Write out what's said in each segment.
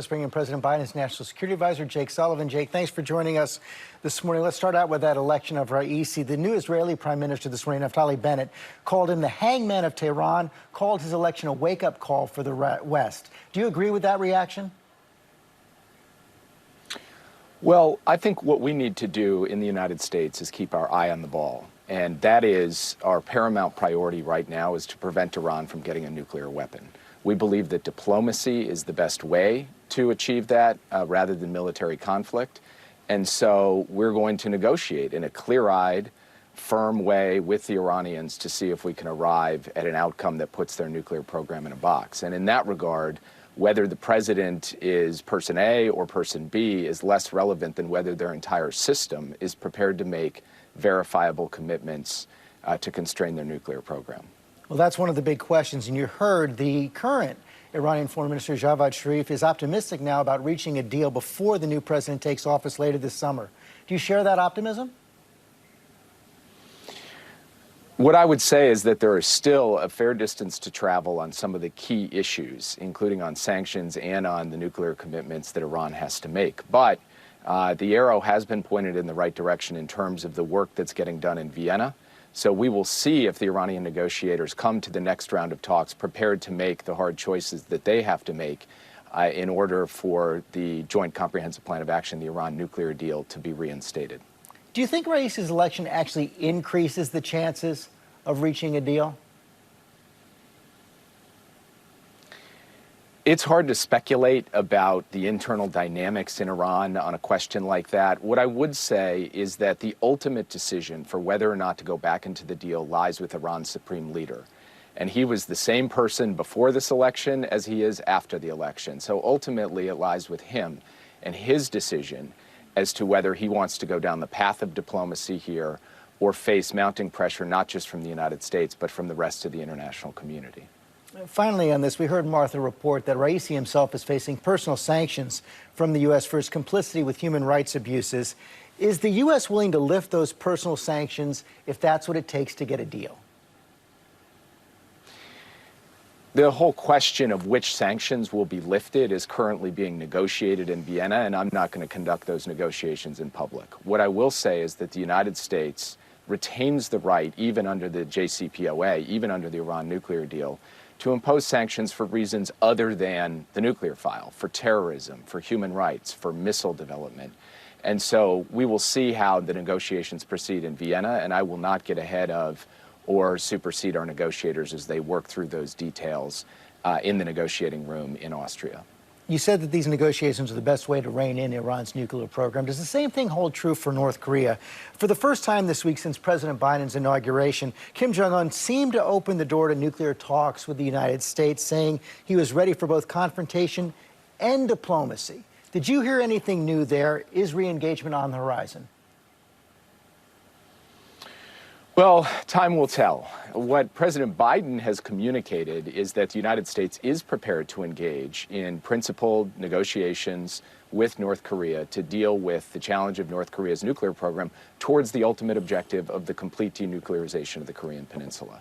Let's bring in President Biden's National Security Advisor, Jake Sullivan. Jake, thanks for joining us this morning. Let's start out with that election of RAISI. The new Israeli Prime Minister this morning, Naftali Bennett, called him the hangman of Tehran, called his election a wake-up call for the West. Do you agree with that reaction? Well, I think what we need to do in the United States is keep our eye on the ball. And that is our paramount priority right now, is to prevent Iran from getting a nuclear weapon. We believe that diplomacy is the best way to achieve that rather than military conflict. And so we're going to negotiate in a clear-eyed, firm way with the Iranians to see if we can arrive at an outcome that puts their nuclear program in a box. And in that regard, whether the president is person A or person B is less relevant than whether their entire system is prepared to make verifiable commitments to constrain their nuclear program. Well, that's one of the big questions. And you heard the current Iranian Foreign Minister Javad Zarif is optimistic now about reaching a deal before the new president takes office later this summer. Do you share that optimism? What I would say is that there is still a fair distance to travel on some of the key issues, including on sanctions and on the nuclear commitments that Iran has to make. But the arrow has been pointed in the right direction in terms of the work that's getting done in Vienna. So we will see if the Iranian negotiators come to the next round of talks prepared to make the hard choices that they have to make in order for the Joint Comprehensive Plan of Action, the Iran nuclear deal, to be reinstated. Do you think Raisi's election actually increases the chances of reaching a deal? It's hard to speculate about the internal dynamics in Iran on a question like that. What I would say is that the ultimate decision for whether or not to go back into the deal lies with Iran's supreme leader. And he was the same person before this election as he is after the election. So ultimately it lies with him and his decision as to whether he wants to go down the path of diplomacy here or face mounting pressure not just from the United States but from the rest of the international community. Finally on this, we heard Martha report that Raisi himself is facing personal sanctions from the U.S. for his complicity with human rights abuses. Is the U.S. willing to lift those personal sanctions if that's what it takes to get a deal? The whole question of which sanctions will be lifted is currently being negotiated in Vienna, and I'm not going to conduct those negotiations in public. What I will say is that the United States retains the right, even under the JCPOA, even under the Iran nuclear deal, to impose sanctions for reasons other than the nuclear file, for terrorism, for human rights, for missile development. And so we will see how the negotiations proceed in Vienna, and I will not get ahead of or supersede our negotiators as they work through those details in the negotiating room in Austria. You said that these negotiations are the best way to rein in Iran's nuclear program. Does the same thing hold true for North Korea? For the first time this week since President Biden's inauguration, Kim Jong-un seemed to open the door to nuclear talks with the United States, saying he was ready for both confrontation and diplomacy. Did you hear anything new there? Is re-engagement on the horizon? Well, time will tell. What President Biden has communicated is that the United States is prepared to engage in principled negotiations with North Korea to deal with the challenge of North Korea's nuclear program towards the ultimate objective of the complete denuclearization of the Korean Peninsula.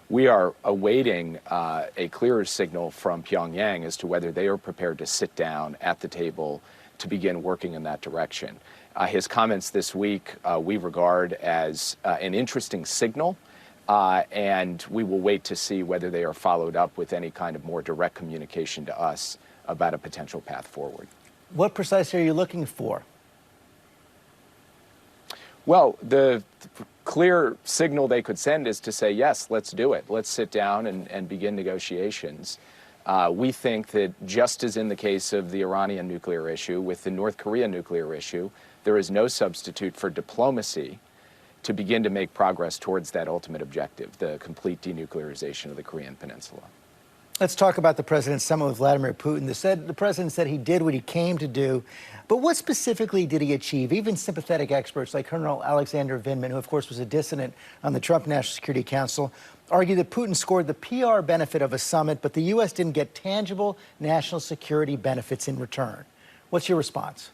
We are awaiting a clearer signal from Pyongyang as to whether they are prepared to sit down at the table to begin working in that direction. His comments this week we regard as an interesting signal, and we will wait to see whether they are followed up with any kind of more direct communication to us about a potential path forward. What precisely are you looking for? Well, the clear signal they could send is to say, yes, let's do it. Let's sit down and begin negotiations. We think that just as in the case of the Iranian nuclear issue, with the North Korean nuclear issue, there is no substitute for diplomacy to begin to make progress towards that ultimate objective, the complete denuclearization of the Korean Peninsula. Let's talk about the president's summit with Vladimir Putin. The president said he did what he came to do, but what specifically did he achieve? Even sympathetic experts like Colonel Alexander Vindman, who of course was a dissident on the Trump National Security Council, argue that Putin scored the PR benefit of a summit, but the U.S. didn't get tangible national security benefits in return. What's your response?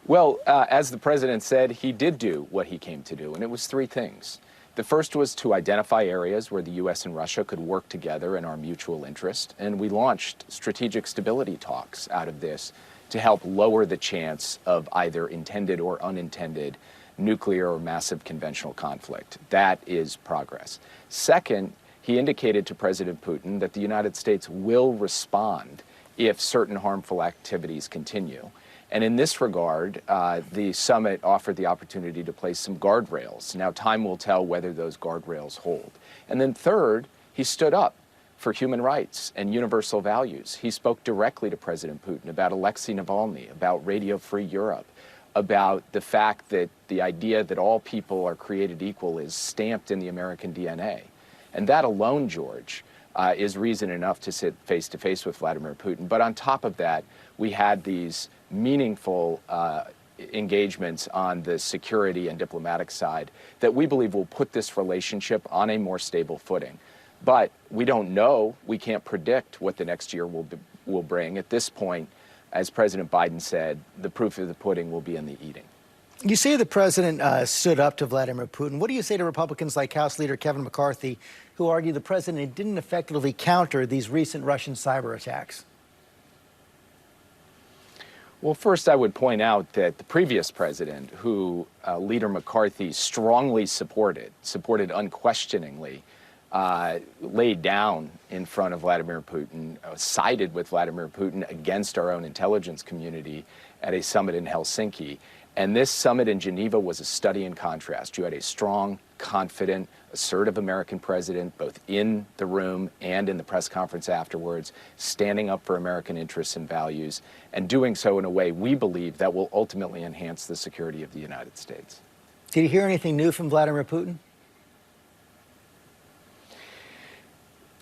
Well, as the president said, he did do what he came to do, and it was three things. The first was to identify areas where the U.S. and Russia could work together in our mutual interest, and we launched strategic stability talks out of this to help lower the chance of either intended or unintended nuclear or massive conventional conflict. That is progress. Second, he indicated to President Putin that the United States will respond if certain harmful activities continue. And in this regard, the summit offered the opportunity to place some guardrails. Now, time will tell whether those guardrails hold. And then third, he stood up for human rights and universal values. He spoke directly to President Putin about Alexei Navalny, about Radio Free Europe, about the fact that the idea that all people are created equal is stamped in the American DNA. And that alone, George, is reason enough to sit face to face with Vladimir Putin. But on top of that, we had these meaningful engagements on the security and diplomatic side that we believe will put this relationship on a more stable footing. But we don't know, we can't predict what the next year will bring. At this point, as President Biden said, the proof of the pudding will be in the eating. You say the president stood up to Vladimir Putin. What do you say to Republicans like House Leader Kevin McCarthy, who argue the president didn't effectively counter these recent Russian cyber attacks? Well, first, I would point out that the previous president, who Leader McCarthy strongly supported unquestioningly, laid down in front of Vladimir Putin, sided with Vladimir Putin against our own intelligence community at a summit in Helsinki. And this summit in Geneva was a study in contrast. You had a strong, confident, assertive American president, both in the room and in the press conference afterwards, standing up for American interests and values, and doing so in a way we believe that will ultimately enhance the security of the United States. Did you hear anything new from Vladimir Putin?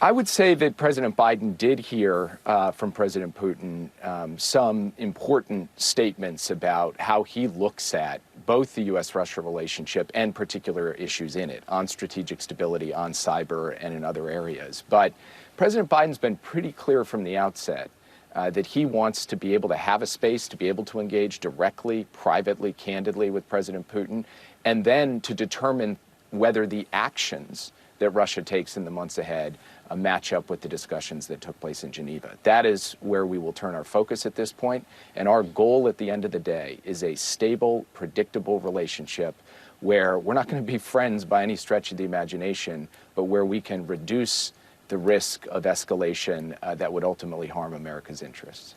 I would say that President Biden did hear from President Putin some important statements about how he looks at both the U.S.-Russia relationship and particular issues in it, on strategic stability, on cyber, and in other areas. But President Biden's been pretty clear from the outset that he wants to be able to have a space to be able to engage directly, privately, candidly with President Putin, and then to determine whether the actions that Russia takes in the months ahead match up with the discussions that took place in Geneva. That is where we will turn our focus at this point. And our goal at the end of the day is a stable, predictable relationship where we're not going to be friends by any stretch of the imagination, but where we can reduce the risk of escalation that would ultimately harm America's interests.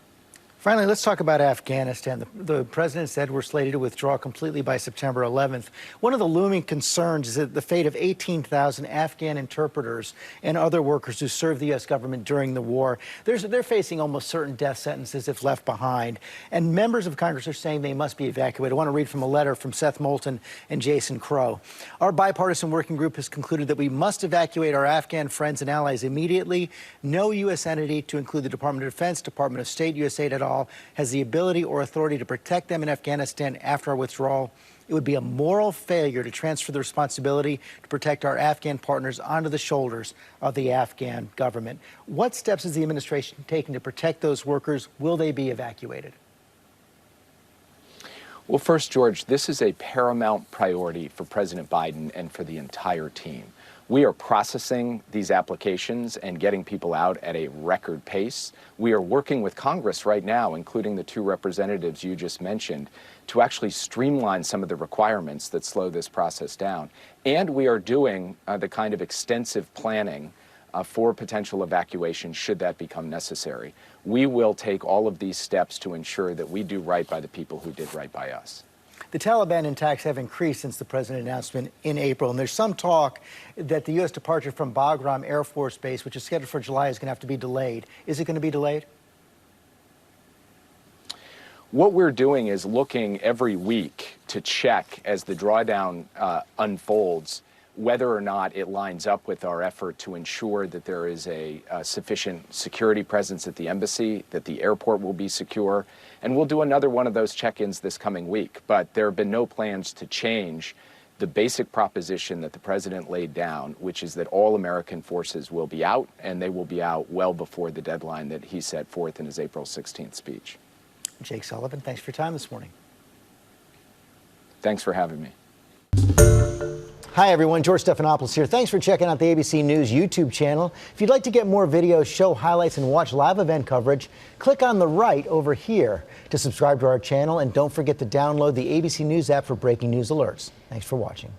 Finally, let's talk about Afghanistan. The president said we're slated to withdraw completely by September 11th. One of the looming concerns is that the fate of 18,000 Afghan interpreters and other workers who served the U.S. government during the war. They're facing almost certain death sentences if left behind. And members of Congress are saying they must be evacuated. I want to read from a letter from Seth Moulton and Jason Crow. Our bipartisan working group has concluded that we must evacuate our Afghan friends and allies immediately. No U.S. entity, to include the Department of Defense, Department of State, USAID et al., has the ability or authority to protect them in Afghanistan after our withdrawal. It would be a moral failure to transfer the responsibility to protect our Afghan partners onto the shoulders of the Afghan government. What steps is the administration taking to protect those workers? Will they be evacuated? Well, first, George, this is a paramount priority for President Biden and for the entire team. We are processing these applications and getting people out at a record pace. We are working with Congress right now, including the two representatives you just mentioned, to actually streamline some of the requirements that slow this process down. And we are doing the kind of extensive planning for potential evacuation should that become necessary. We will take all of these steps to ensure that we do right by the people who did right by us. The Taliban attacks have increased since the president's announcement in April, and there's some talk that the U.S. departure from Bagram Air Force Base, which is scheduled for July, is going to have to be delayed. Is it going to be delayed? What we're doing is looking every week to check as the drawdown unfolds whether or not it lines up with our effort to ensure that there is a sufficient security presence at the embassy, that the airport will be secure. And we'll do another one of those check-ins this coming week. But there have been no plans to change the basic proposition that the president laid down, which is that all American forces will be out, and they will be out well before the deadline that he set forth in his April 16th speech. Jake Sullivan, thanks for your time this morning. Thanks for having me. Hi, everyone. George Stephanopoulos here. Thanks for checking out the ABC News YouTube channel. If you'd like to get more videos, show highlights, and watch live event coverage, click on the right over here to subscribe to our channel. And don't forget to download the ABC News app for breaking news alerts. Thanks for watching.